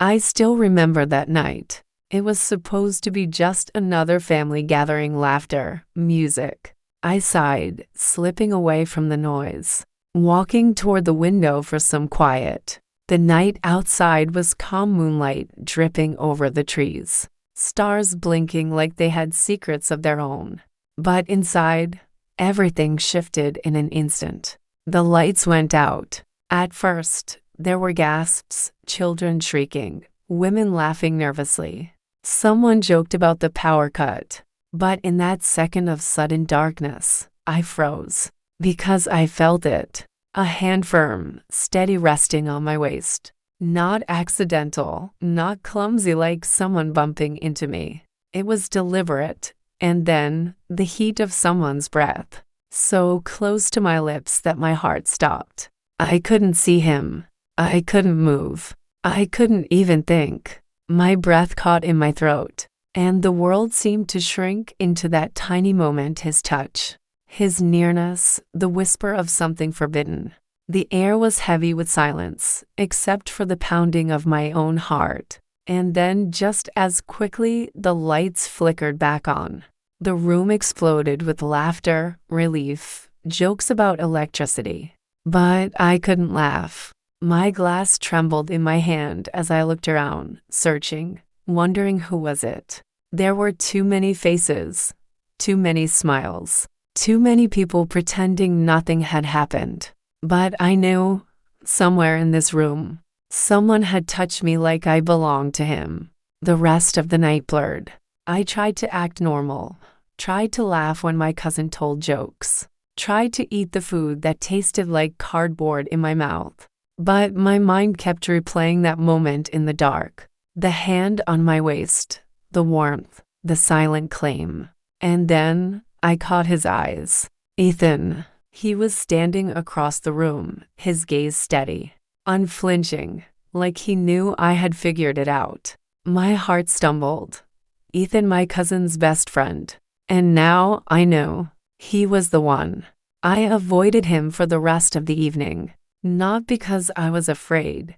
I still remember that night. It was supposed to be just another family gathering, laughter, music. I sighed, slipping away from the noise, walking toward the window for some quiet. The night outside was calm, moonlight dripping over the trees, stars blinking like they had secrets of their own. But inside, everything shifted in an instant. The lights went out. At first, there were gasps, children shrieking, women laughing nervously. Someone joked about the power cut. But in that second of sudden darkness, I froze. Because I felt it. A hand firm, steady, resting on my waist. Not accidental, not clumsy like someone bumping into me. It was deliberate. And then, the heat of someone's breath. So close to my lips that my heart stopped. I couldn't see him. I couldn't move. I couldn't even think. My breath caught in my throat, and the world seemed to shrink into that tiny moment. His touch, his nearness, the whisper of something forbidden. The air was heavy with silence, except for the pounding of my own heart. And then, just as quickly, the lights flickered back on. The room exploded with laughter, relief, jokes about electricity. But I couldn't laugh. My glass trembled in my hand as I looked around, searching, wondering who was it. There were too many faces, too many smiles, too many people pretending nothing had happened. But I knew, somewhere in this room, someone had touched me like I belonged to him. The rest of the night blurred. I tried to act normal, tried to laugh when my cousin told jokes, tried to eat the food that tasted like cardboard in my mouth. But my mind kept replaying that moment in the dark. The hand on my waist, the warmth, the silent claim. And then I caught his eyes. Ethan. He was standing across the room, his gaze steady, unflinching, like he knew I had figured it out. My heart stumbled. Ethan, my cousin's best friend. And now I knew he was the one. I avoided him for the rest of the evening. Not because I was afraid,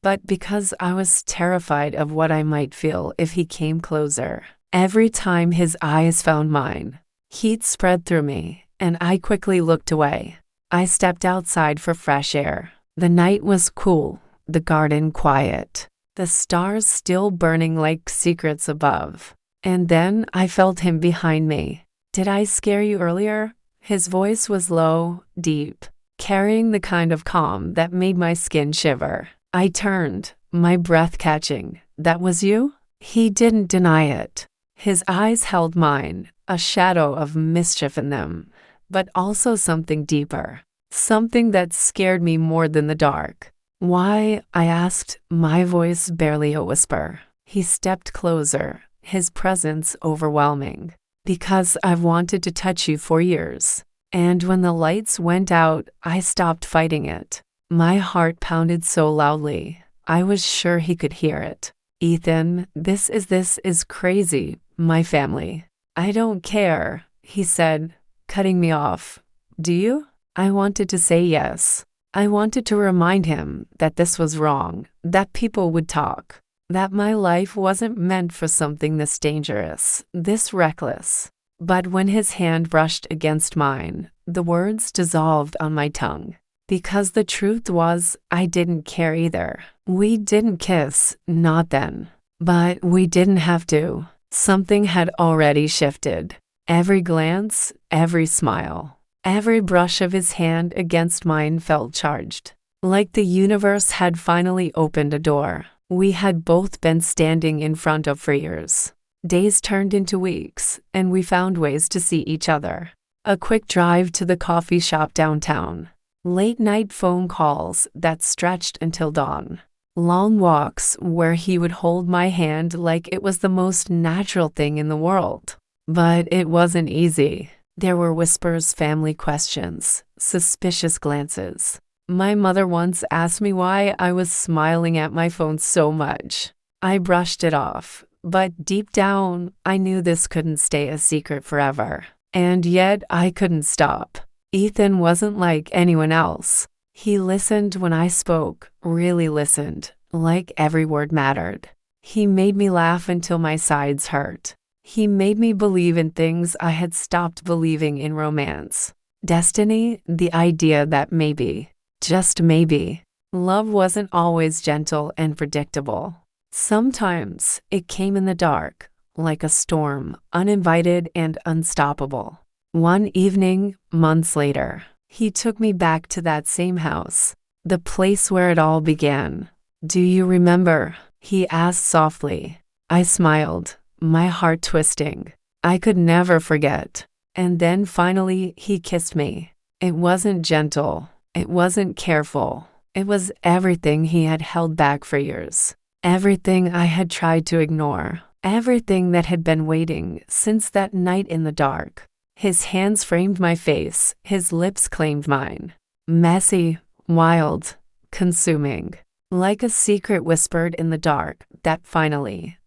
but because I was terrified of what I might feel if he came closer. Every time his eyes found mine, heat spread through me, and I quickly looked away. I stepped outside for fresh air. The night was cool, the garden quiet, the stars still burning like secrets above. And then I felt him behind me. "Did I scare you earlier?" His voice was low, deep, carrying the kind of calm that made my skin shiver. I turned, my breath catching. "That was you?" He didn't deny it. His eyes held mine, a shadow of mischief in them, but also something deeper, something that scared me more than the dark. "Why?" I asked, my voice barely a whisper. He stepped closer, his presence overwhelming. "Because I've wanted to touch you for years." And when the lights went out, I stopped fighting it. My heart pounded so loudly, I was sure he could hear it. "Ethan, this is crazy, my family." "I don't care," he said, cutting me off. "Do you?" I wanted to say yes. I wanted to remind him that this was wrong, that people would talk, that my life wasn't meant for something this dangerous, this reckless. But when his hand brushed against mine, the words dissolved on my tongue. Because the truth was, I didn't care either. We didn't kiss, not then. But we didn't have to. Something had already shifted. Every glance, every smile, every brush of his hand against mine felt charged. Like the universe had finally opened a door we had both been standing in front of for years. Days turned into weeks, and we found ways to see each other. A quick drive to the coffee shop downtown. Late-night phone calls that stretched until dawn. Long walks where he would hold my hand like it was the most natural thing in the world. But it wasn't easy. There were whispers, family questions, suspicious glances. My mother once asked me why I was smiling at my phone so much. I brushed it off. But deep down, I knew this couldn't stay a secret forever. And yet, I couldn't stop. Ethan wasn't like anyone else. He listened when I spoke, really listened, like every word mattered. He made me laugh until my sides hurt. He made me believe in things I had stopped believing in romance. Destiny, the idea that maybe, just maybe, love wasn't always gentle and predictable. Sometimes it came in the dark, like a storm, uninvited and unstoppable. One evening, months later, he took me back to that same house, the place where it all began. "Do you remember?" he asked softly. I smiled, my heart twisting. I could never forget. And then finally, he kissed me. It wasn't gentle. It wasn't careful. It was everything he had held back for years. Everything I had tried to ignore. Everything that had been waiting since that night in the dark. His hands framed my face. His lips claimed mine. Messy, wild, consuming. Like a secret whispered in the dark that finally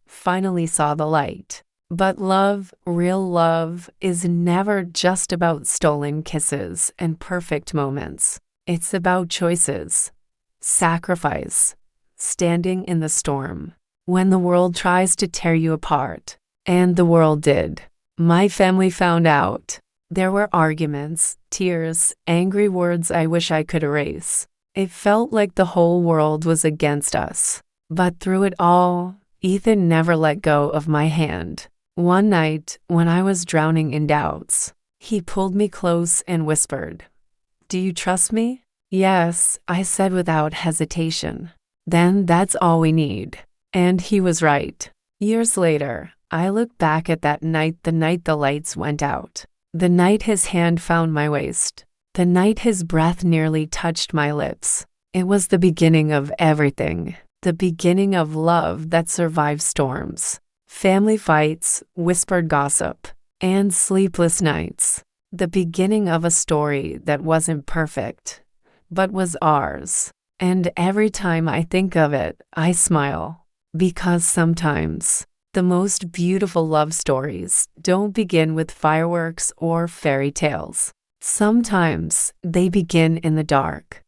saw the light. But love, real love, is never just about stolen kisses and perfect moments. It's about choices, sacrifice, standing in the storm. When the world tries to tear you apart, and the world did. My family found out. There were arguments, tears, angry words I wish I could erase. It felt like the whole world was against us. But through it all, Ethan never let go of my hand. One night, when I was drowning in doubts, he pulled me close and whispered, "Do you trust me?" "Yes," I said without hesitation. "Then that's all we need." And he was right. Years later, I look back at that night, the night the lights went out. The night his hand found my waist. The night his breath nearly touched my lips. It was the beginning of everything. The beginning of love that survived storms. Family fights, whispered gossip, and sleepless nights. The beginning of a story that wasn't perfect, but was ours. And every time I think of it, I smile. Because sometimes, the most beautiful love stories don't begin with fireworks or fairy tales. Sometimes they begin in the dark,